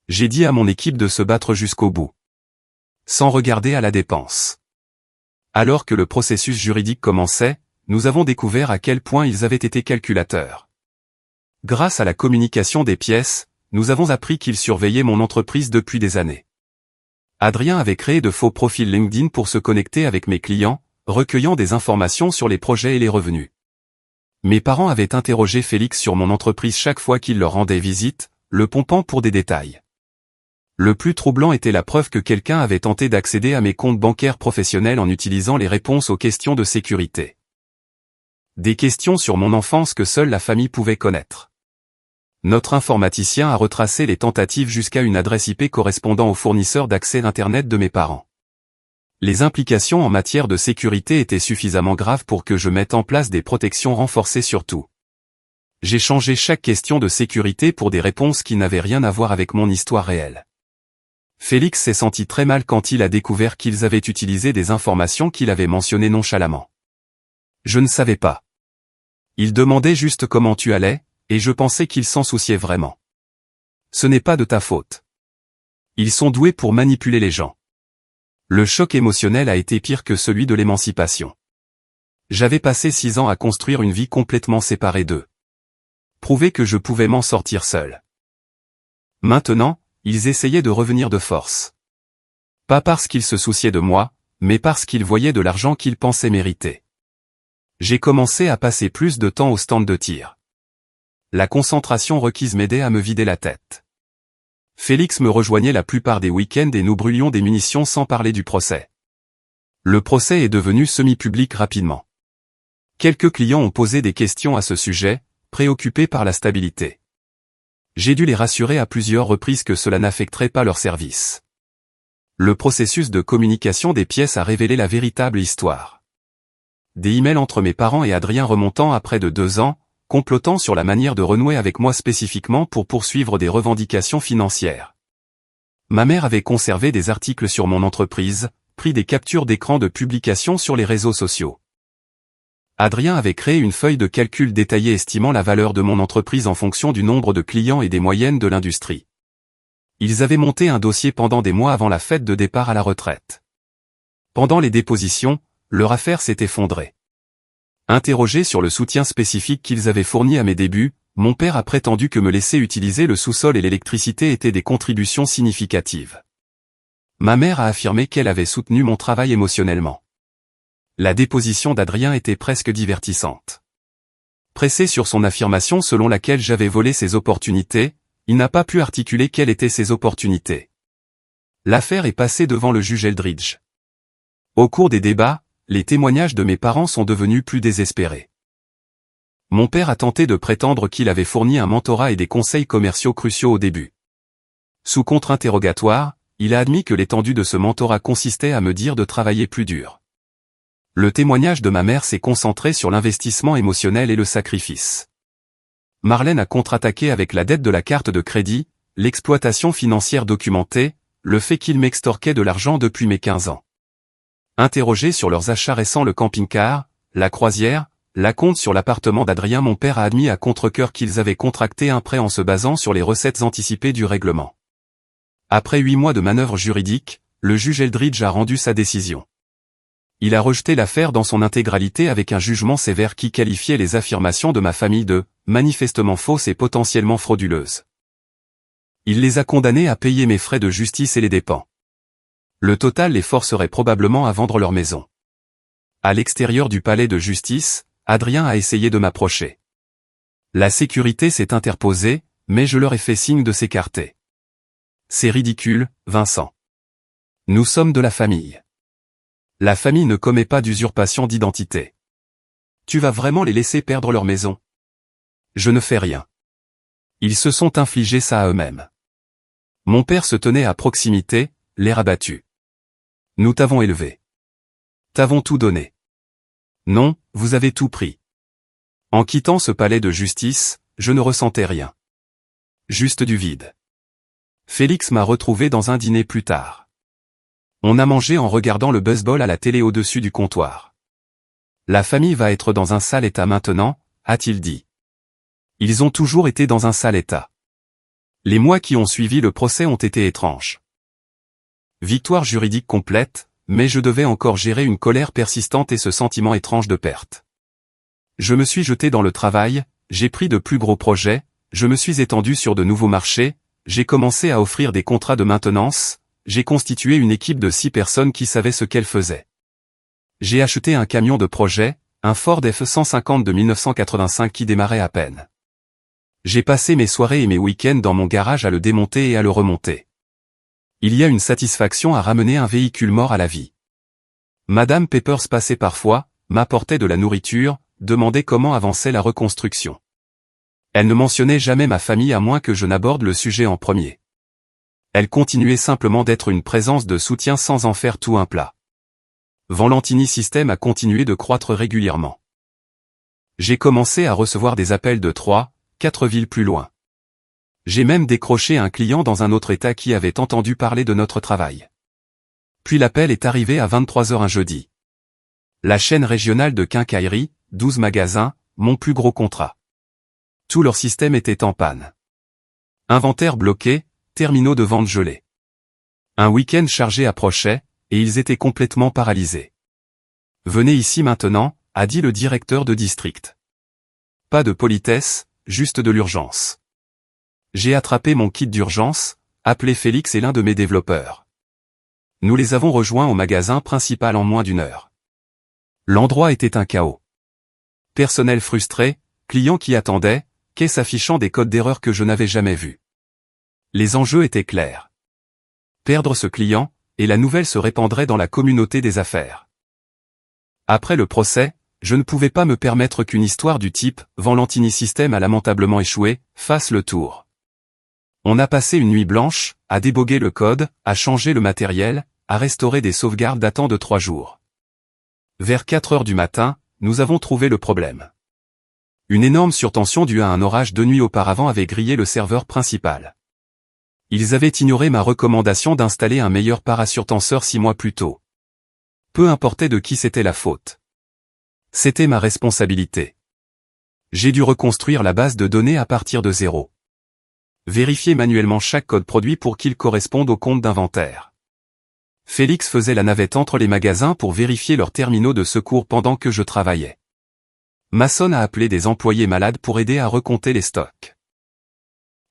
J'ai dit à mon équipe de se battre jusqu'au bout. Sans regarder à la dépense. Alors que le processus juridique commençait, nous avons découvert à quel point ils avaient été calculateurs. Grâce à la communication des pièces, nous avons appris qu'ils surveillaient mon entreprise depuis des années. Adrien avait créé de faux profils LinkedIn pour se connecter avec mes clients, recueillant des informations sur les projets et les revenus. Mes parents avaient interrogé Félix sur mon entreprise chaque fois qu'il leur rendait visite, le pompant pour des détails. Le plus troublant était la preuve que quelqu'un avait tenté d'accéder à mes comptes bancaires professionnels en utilisant les réponses aux questions de sécurité. Des questions sur mon enfance que seule la famille pouvait connaître. Notre informaticien a retracé les tentatives jusqu'à une adresse IP correspondant au fournisseur d'accès Internet de mes parents. Les implications en matière de sécurité étaient suffisamment graves pour que je mette en place des protections renforcées sur tout. J'ai changé chaque question de sécurité pour des réponses qui n'avaient rien à voir avec mon histoire réelle. Félix s'est senti très mal quand il a découvert qu'ils avaient utilisé des informations qu'il avait mentionnées nonchalamment. Je ne savais pas. Il demandait juste comment tu allais, et je pensais qu'il s'en souciait vraiment. Ce n'est pas de ta faute. Ils sont doués pour manipuler les gens. Le choc émotionnel a été pire que celui de l'émancipation. J'avais passé 6 ans à construire une vie complètement séparée d'eux. Prouver que je pouvais m'en sortir seul. Maintenant, ils essayaient de revenir de force. Pas parce qu'ils se souciaient de moi, mais parce qu'ils voyaient de l'argent qu'ils pensaient mériter. J'ai commencé à passer plus de temps au stand de tir. La concentration requise m'aidait à me vider la tête. Félix me rejoignait la plupart des week-ends et nous brûlions des munitions sans parler du procès. Le procès est devenu semi-public rapidement. Quelques clients ont posé des questions à ce sujet, préoccupés par la stabilité. J'ai dû les rassurer à plusieurs reprises que cela n'affecterait pas leur service. Le processus de communication des pièces a révélé la véritable histoire. Des emails entre mes parents et Adrien remontant à près de 2 ans, complotant sur la manière de renouer avec moi spécifiquement pour poursuivre des revendications financières. Ma mère avait conservé des articles sur mon entreprise, pris des captures d'écran de publications sur les réseaux sociaux. Adrien avait créé une feuille de calcul détaillée estimant la valeur de mon entreprise en fonction du nombre de clients et des moyennes de l'industrie. Ils avaient monté un dossier pendant des mois avant la fête de départ à la retraite. Pendant les dépositions, leur affaire s'est effondrée. Interrogés sur le soutien spécifique qu'ils avaient fourni à mes débuts, mon père a prétendu que me laisser utiliser le sous-sol et l'électricité étaient des contributions significatives. Ma mère a affirmé qu'elle avait soutenu mon travail émotionnellement. La déposition d'Adrien était presque divertissante. Pressé sur son affirmation selon laquelle j'avais volé ses opportunités, il n'a pas pu articuler quelles étaient ces opportunités. L'affaire est passée devant le juge Eldridge. Au cours des débats, les témoignages de mes parents sont devenus plus désespérés. Mon père a tenté de prétendre qu'il avait fourni un mentorat et des conseils commerciaux cruciaux au début. Sous contre-interrogatoire, il a admis que l'étendue de ce mentorat consistait à me dire de travailler plus dur. Le témoignage de ma mère s'est concentré sur l'investissement émotionnel et le sacrifice. Marlène a contre-attaqué avec la dette de la carte de crédit, l'exploitation financière documentée, le fait qu'il m'extorquait de l'argent depuis mes 15 ans. Interrogé sur leurs achats récents, le camping-car, la croisière, l'acompte sur l'appartement d'Adrien, mon père a admis à contre-cœur qu'ils avaient contracté un prêt en se basant sur les recettes anticipées du règlement. Après 8 mois de manœuvres juridiques, le juge Eldridge a rendu sa décision. Il a rejeté l'affaire dans son intégralité avec un jugement sévère qui qualifiait les affirmations de ma famille de « manifestement fausses et potentiellement frauduleuses ». Il les a condamnés à payer mes frais de justice et les dépens. Le total les forcerait probablement à vendre leur maison. À l'extérieur du palais de justice, Adrien a essayé de m'approcher. La sécurité s'est interposée, mais je leur ai fait signe de s'écarter. C'est ridicule, Vincent. Nous sommes de la famille. La famille ne commet pas d'usurpation d'identité. Tu vas vraiment les laisser perdre leur maison? Je ne fais rien. Ils se sont infligés ça à eux-mêmes. Mon père se tenait à proximité, l'air abattu. Nous t'avons élevé. T'avons tout donné. Non, vous avez tout pris. En quittant ce palais de justice, je ne ressentais rien. Juste du vide. Félix m'a retrouvé dans un dîner plus tard. On a mangé en regardant le baseball à la télé au-dessus du comptoir. La famille va être dans un sale état maintenant, a-t-il dit. Ils ont toujours été dans un sale état. Les mois qui ont suivi le procès ont été étranges. Victoire juridique complète, mais je devais encore gérer une colère persistante et ce sentiment étrange de perte. Je me suis jeté dans le travail, j'ai pris de plus gros projets, je me suis étendu sur de nouveaux marchés, j'ai commencé à offrir des contrats de maintenance, j'ai constitué une équipe de 6 personnes qui savaient ce qu'elles faisaient. J'ai acheté un camion de projet, un Ford F-150 de 1985 qui démarrait à peine. J'ai passé mes soirées et mes week-ends dans mon garage à le démonter et à le remonter. Il y a une satisfaction à ramener un véhicule mort à la vie. Madame Peppers passait parfois, m'apportait de la nourriture, demandait comment avançait la reconstruction. Elle ne mentionnait jamais ma famille à moins que je n'aborde le sujet en premier. Elle continuait simplement d'être une présence de soutien sans en faire tout un plat. Valentini System a continué de croître régulièrement. J'ai commencé à recevoir des appels de 3, 4 villes plus loin. J'ai même décroché un client dans un autre état qui avait entendu parler de notre travail. Puis l'appel est arrivé à 23 h un jeudi. La chaîne régionale de quincaillerie, 12 magasins, mon plus gros contrat. Tout leur système était en panne. Inventaire bloqué, terminaux de vente gelés. Un week-end chargé approchait, et ils étaient complètement paralysés. Venez ici maintenant, a dit le directeur de district. Pas de politesse, juste de l'urgence. J'ai attrapé mon kit d'urgence, appelé Félix et l'un de mes développeurs. Nous les avons rejoints au magasin principal en moins d'1 heure. L'endroit était un chaos. Personnel frustré, clients qui attendaient, caisse affichant des codes d'erreur que je n'avais jamais vus. Les enjeux étaient clairs. Perdre ce client, et la nouvelle se répandrait dans la communauté des affaires. Après le procès, je ne pouvais pas me permettre qu'une histoire du type « Valentini System a lamentablement échoué » fasse le tour. On a passé une nuit blanche, à déboguer le code, à changer le matériel, à restaurer des sauvegardes datant de 3 jours. Vers 4 h du matin, nous avons trouvé le problème. Une énorme surtension due à un orage 2 nuits auparavant avait grillé le serveur principal. Ils avaient ignoré ma recommandation d'installer un meilleur parasurtenseur 6 mois plus tôt. Peu importait de qui c'était la faute. C'était ma responsabilité. J'ai dû reconstruire la base de données à partir de zéro. Vérifier manuellement chaque code produit pour qu'il corresponde au compte d'inventaire. Félix faisait la navette entre les magasins pour vérifier leurs terminaux de secours pendant que je travaillais. Mason a appelé des employés malades pour aider à recompter les stocks.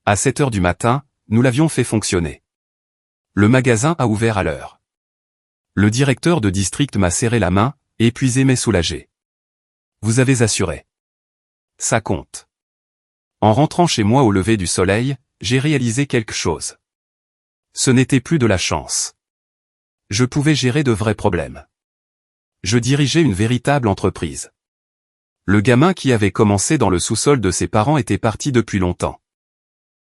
À 7 heures du matin, nous l'avions fait fonctionner. Le magasin a ouvert à l'heure. Le directeur de district m'a serré la main, épuisé mais soulagé. Vous avez assuré. Ça compte. En rentrant chez moi au lever du soleil, j'ai réalisé quelque chose. Ce n'était plus de la chance. Je pouvais gérer de vrais problèmes. Je dirigeais une véritable entreprise. Le gamin qui avait commencé dans le sous-sol de ses parents était parti depuis longtemps.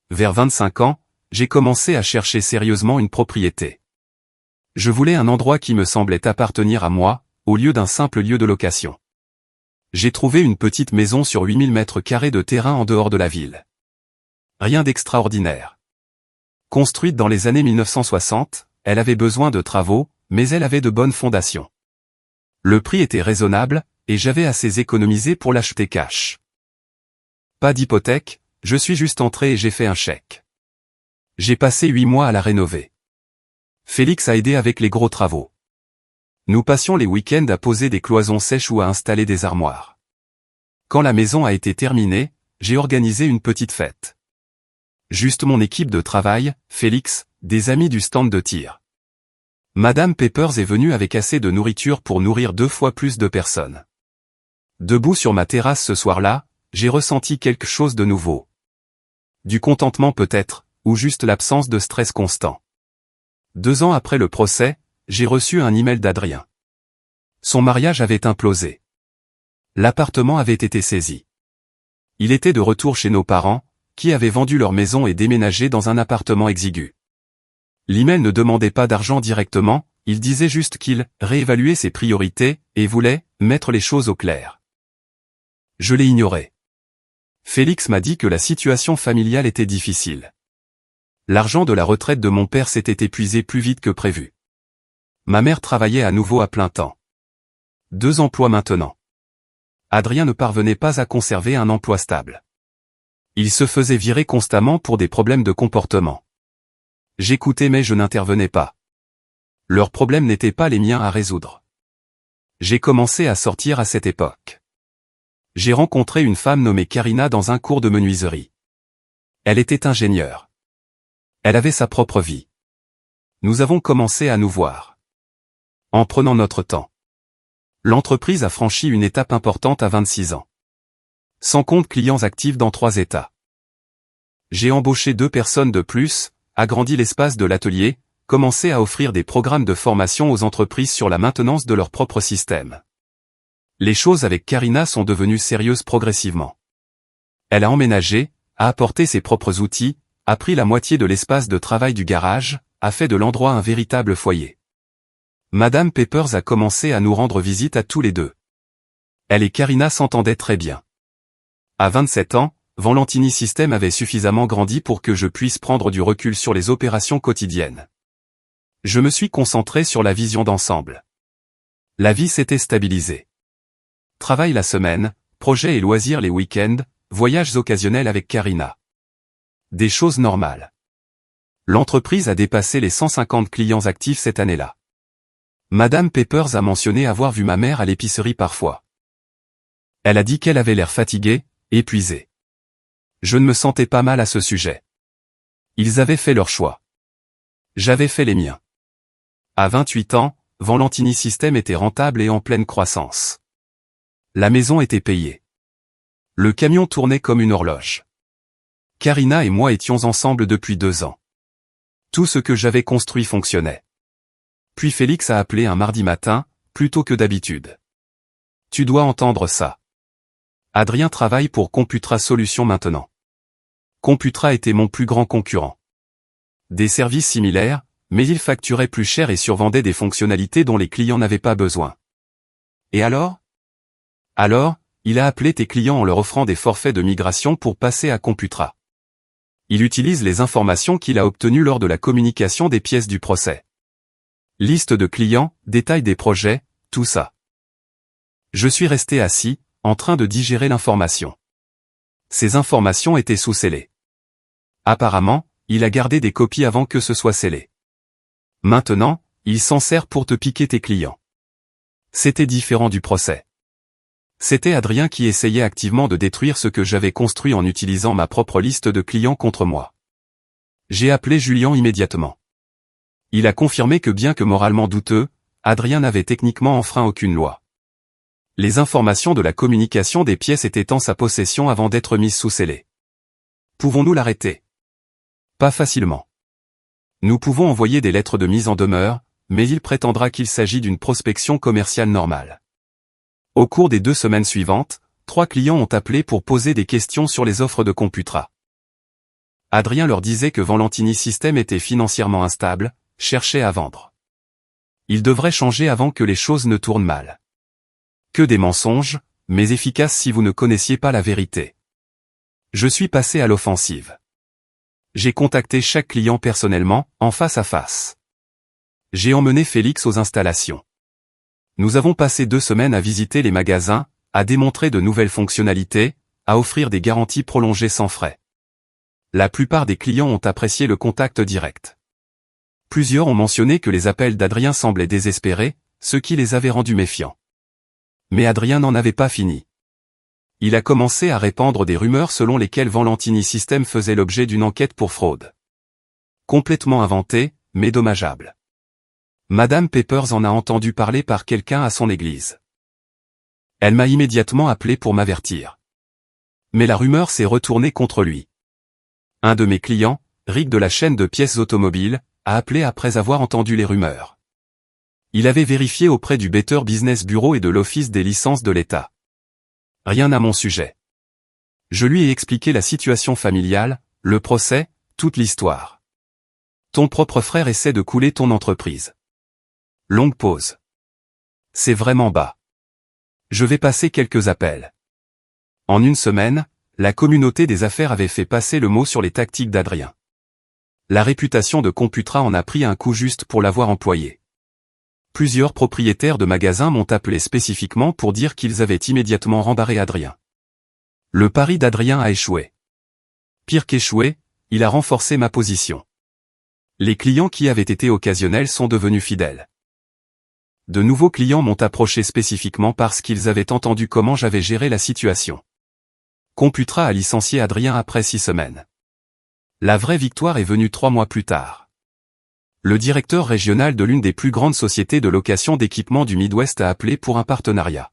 Vers 25 ans, j'ai commencé à chercher sérieusement une propriété. Je voulais un endroit qui me semblait appartenir à moi, au lieu d'un simple lieu de location. J'ai trouvé une petite maison sur 8000 mètres carrés de terrain en dehors de la ville. Rien d'extraordinaire. Construite dans les années 1960, elle avait besoin de travaux, mais elle avait de bonnes fondations. Le prix était raisonnable, et j'avais assez économisé pour l'acheter cash. Pas d'hypothèque, je suis juste entré et j'ai fait un chèque. J'ai passé 8 mois à la rénover. Félix a aidé avec les gros travaux. Nous passions les week-ends à poser des cloisons sèches ou à installer des armoires. Quand la maison a été terminée, j'ai organisé une petite fête. Juste mon équipe de travail, Félix, des amis du stand de tir. Madame Peppers est venue avec assez de nourriture pour nourrir 2 fois plus de personnes. Debout sur ma terrasse ce soir-là, j'ai ressenti quelque chose de nouveau. Du contentement peut-être, ou juste l'absence de stress constant. 2 ans après le procès, j'ai reçu un email d'Adrien. Son mariage avait implosé. L'appartement avait été saisi. Il était de retour chez nos parents, qui avaient vendu leur maison et déménagé dans un appartement exigu. L'email ne demandait pas d'argent directement, il disait juste qu'il réévaluait ses priorités et voulait mettre les choses au clair. Je l'ai ignoré. Félix m'a dit que la situation familiale était difficile. L'argent de la retraite de mon père s'était épuisé plus vite que prévu. Ma mère travaillait à nouveau à plein temps. 2 emplois maintenant. Adrien ne parvenait pas à conserver un emploi stable. Il se faisait virer constamment pour des problèmes de comportement. J'écoutais mais je n'intervenais pas. Leurs problèmes n'étaient pas les miens à résoudre. J'ai commencé à sortir à cette époque. J'ai rencontré une femme nommée Karina dans un cours de menuiserie. Elle était ingénieure. Elle avait sa propre vie. Nous avons commencé à nous voir. En prenant notre temps. L'entreprise a franchi une étape importante à 26 ans. Sans compte clients actifs dans 3 États. J'ai embauché 2 personnes de plus, agrandi l'espace de l'atelier, commencé à offrir des programmes de formation aux entreprises sur la maintenance de leur propre système. Les choses avec Karina sont devenues sérieuses progressivement. Elle a emménagé, a apporté ses propres outils, a pris la moitié de l'espace de travail du garage, a fait de l'endroit un véritable foyer. Madame Peppers a commencé à nous rendre visite à tous les 2. Elle et Karina s'entendaient très bien. À 27 ans, Valentini System avait suffisamment grandi pour que je puisse prendre du recul sur les opérations quotidiennes. Je me suis concentré sur la vision d'ensemble. La vie s'était stabilisée. Travail la semaine, projets et loisirs les week-ends, voyages occasionnels avec Karina. Des choses normales. L'entreprise a dépassé les 150 clients actifs cette année-là. Madame Peppers a mentionné avoir vu ma mère à l'épicerie parfois. Elle a dit qu'elle avait l'air fatiguée, épuisée. Je ne me sentais pas mal à ce sujet. Ils avaient fait leur choix. J'avais fait les miens. À 28 ans, Valentini System était rentable et en pleine croissance. La maison était payée. Le camion tournait comme une horloge. Karina et moi étions ensemble depuis 2 ans. Tout ce que j'avais construit fonctionnait. Puis Félix a appelé un mardi matin, plus tôt que d'habitude. Tu dois entendre ça. Adrien travaille pour Computra Solutions maintenant. Computra était mon plus grand concurrent. Des services similaires, mais il facturait plus cher et survendait des fonctionnalités dont les clients n'avaient pas besoin. Et alors ? Alors, il a appelé tes clients en leur offrant des forfaits de migration pour passer à Computra. Il utilise les informations qu'il a obtenues lors de la communication des pièces du procès. Liste de clients, détails des projets, tout ça. Je suis resté assis, en train de digérer l'information. Ces informations étaient sous-scellées. Apparemment, il a gardé des copies avant que ce soit scellé. Maintenant, il s'en sert pour te piquer tes clients. C'était différent du procès. C'était Adrien qui essayait activement de détruire ce que j'avais construit en utilisant ma propre liste de clients contre moi. J'ai appelé Julien immédiatement. Il a confirmé que bien que moralement douteux, Adrien n'avait techniquement enfreint aucune loi. Les informations de la communication des pièces étaient en sa possession avant d'être mises sous scellé. Pouvons-nous l'arrêter? Pas facilement. Nous pouvons envoyer des lettres de mise en demeure, mais il prétendra qu'il s'agit d'une prospection commerciale normale. Au cours des 2 semaines suivantes, 3 clients ont appelé pour poser des questions sur les offres de Computra. Adrien leur disait que Valentini System était financièrement instable, cherchait à vendre. Il devrait changer avant que les choses ne tournent mal. Que des mensonges, mais efficaces si vous ne connaissiez pas la vérité. Je suis passé à l'offensive. J'ai contacté chaque client personnellement, en face à face. J'ai emmené Félix aux installations. Nous avons passé 2 semaines à visiter les magasins, à démontrer de nouvelles fonctionnalités, à offrir des garanties prolongées sans frais. La plupart des clients ont apprécié le contact direct. Plusieurs ont mentionné que les appels d'Adrien semblaient désespérés, ce qui les avait rendus méfiants. Mais Adrien n'en avait pas fini. Il a commencé à répandre des rumeurs selon lesquelles Valentini System faisait l'objet d'une enquête pour fraude. Complètement inventée, mais dommageable. Madame Peppers en a entendu parler par quelqu'un à son église. Elle m'a immédiatement appelé pour m'avertir. Mais la rumeur s'est retournée contre lui. Un de mes clients, Rick de la chaîne de pièces automobiles, a appelé après avoir entendu les rumeurs. Il avait vérifié auprès du Better Business Bureau et de l'Office des licences de l'État. Rien à mon sujet. Je lui ai expliqué la situation familiale, le procès, toute l'histoire. Ton propre frère essaie de couler ton entreprise. Longue pause. C'est vraiment bas. Je vais passer quelques appels. En 1 semaine, la communauté des affaires avait fait passer le mot sur les tactiques d'Adrien. La réputation de Computra en a pris un coup juste pour l'avoir employé. Plusieurs propriétaires de magasins m'ont appelé spécifiquement pour dire qu'ils avaient immédiatement rembarré Adrien. Le pari d'Adrien a échoué. Pire qu'échoué, il a renforcé ma position. Les clients qui avaient été occasionnels sont devenus fidèles. De nouveaux clients m'ont approché spécifiquement parce qu'ils avaient entendu comment j'avais géré la situation. Computra a licencié Adrien après 6 semaines. La vraie victoire est venue 3 mois plus tard. Le directeur régional de l'une des plus grandes sociétés de location d'équipements du Midwest a appelé pour un partenariat.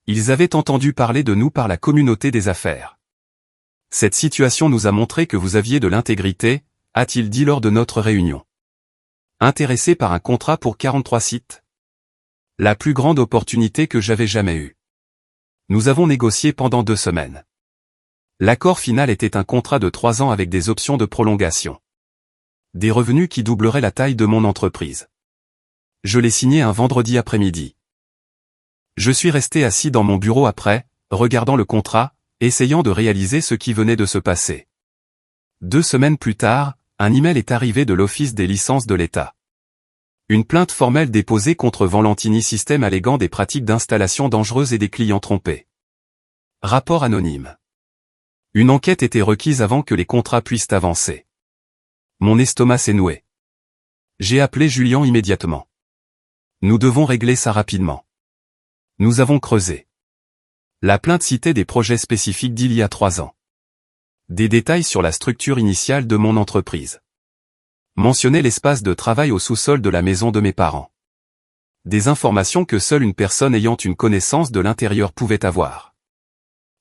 Ils avaient entendu parler de nous par la communauté des affaires. Cette situation nous a montré que vous aviez de l'intégrité, a-t-il dit lors de notre réunion. Intéressé par un contrat pour 43 sites? La plus grande opportunité que j'avais jamais eue. Nous avons négocié pendant 2 semaines. L'accord final était un contrat de 3 ans avec des options de prolongation. Des revenus qui doubleraient la taille de mon entreprise. Je l'ai signé un vendredi après-midi. Je suis resté assis dans mon bureau après, regardant le contrat, essayant de réaliser ce qui venait de se passer. 2 semaines plus tard, un email est arrivé de l'Office des licences de l'État. Une plainte formelle déposée contre Valentini System alléguant des pratiques d'installation dangereuses et des clients trompés. Rapport anonyme. Une enquête était requise avant que les contrats puissent avancer. Mon estomac s'est noué. J'ai appelé Julien immédiatement. Nous devons régler ça rapidement. Nous avons creusé. La plainte citait des projets spécifiques d'il y a 3 ans. Des détails sur la structure initiale de mon entreprise. Mentionnait l'espace de travail au sous-sol de la maison de mes parents. Des informations que seule une personne ayant une connaissance de l'intérieur pouvait avoir.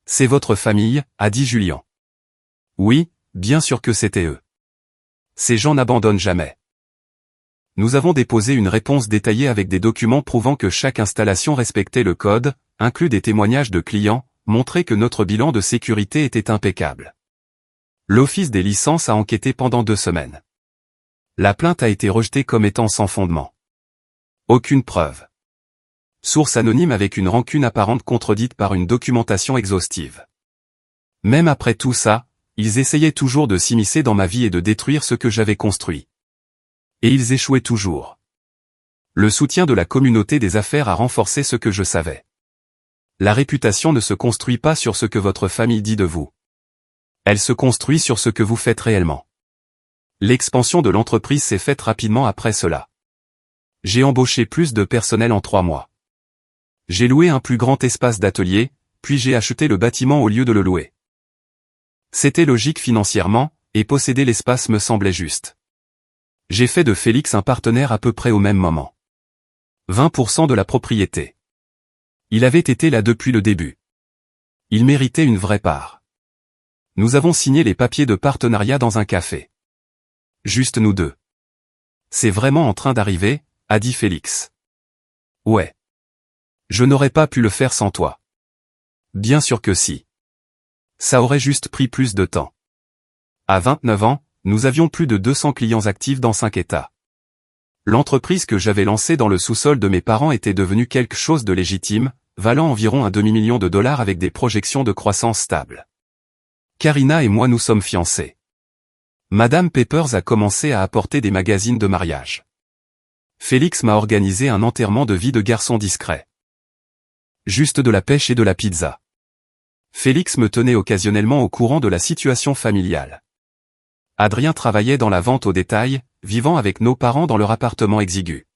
C'est votre famille, a dit Julien. Oui, bien sûr que c'était eux. Ces gens n'abandonnent jamais. Nous avons déposé une réponse détaillée avec des documents prouvant que chaque installation respectait le code, inclus des témoignages de clients, montrant que notre bilan de sécurité était impeccable. L'Office des licences a enquêté pendant 2 semaines. La plainte a été rejetée comme étant sans fondement. Aucune preuve. Source anonyme avec une rancune apparente contredite par une documentation exhaustive. Même après tout ça, ils essayaient toujours de s'immiscer dans ma vie et de détruire ce que j'avais construit. Et ils échouaient toujours. Le soutien de la communauté des affaires a renforcé ce que je savais. La réputation ne se construit pas sur ce que votre famille dit de vous. Elle se construit sur ce que vous faites réellement. L'expansion de l'entreprise s'est faite rapidement après cela. J'ai embauché plus de personnel en 3 mois. J'ai loué un plus grand espace d'atelier, puis j'ai acheté le bâtiment au lieu de le louer. C'était logique financièrement, et posséder l'espace me semblait juste. J'ai fait de Félix un partenaire à peu près au même moment. 20% de la propriété. Il avait été là depuis le début. Il méritait une vraie part. Nous avons signé les papiers de partenariat dans un café. Juste nous deux. C'est vraiment en train d'arriver, a dit Félix. Ouais. Je n'aurais pas pu le faire sans toi. Bien sûr que si. Ça aurait juste pris plus de temps. À 29 ans, nous avions plus de 200 clients actifs dans 5 États. L'entreprise que j'avais lancée dans le sous-sol de mes parents était devenue quelque chose de légitime, valant environ un demi-million de dollars avec des projections de croissance stables. Karina et moi nous sommes fiancés. Madame Peppers a commencé à apporter des magazines de mariage. Félix m'a organisé un enterrement de vie de garçon discret. Juste de la pêche et de la pizza. Félix me tenait occasionnellement au courant de la situation familiale. Adrien travaillait dans la vente au détail, vivant avec nos parents dans leur appartement exigu.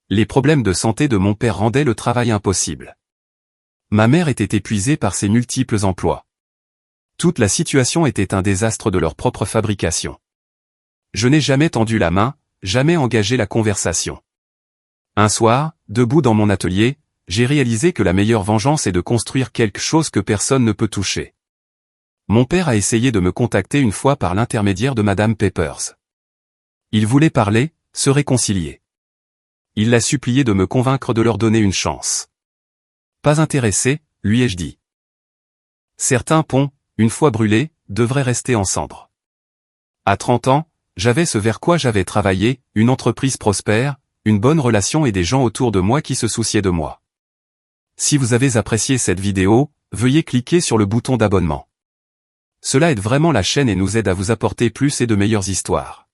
Les problèmes de santé de mon père rendaient le travail impossible. Ma mère était épuisée par ses multiples emplois. Toute la situation était un désastre de leur propre fabrication. Je n'ai jamais tendu la main, jamais engagé la conversation. Un soir, debout dans mon atelier, j'ai réalisé que la meilleure vengeance est de construire quelque chose que personne ne peut toucher. Mon père a essayé de me contacter une fois par l'intermédiaire de Madame Peppers. Il voulait parler, se réconcilier. Il l'a supplié de me convaincre de leur donner une chance. Pas intéressé, lui ai-je dit. Certains ponts, une fois brûlés, devraient rester en cendres. À 30 ans, j'avais ce vers quoi j'avais travaillé, une entreprise prospère, une bonne relation et des gens autour de moi qui se souciaient de moi. Si vous avez apprécié cette vidéo, veuillez cliquer sur le bouton d'abonnement. Cela aide vraiment la chaîne et nous aide à vous apporter plus et de meilleures histoires.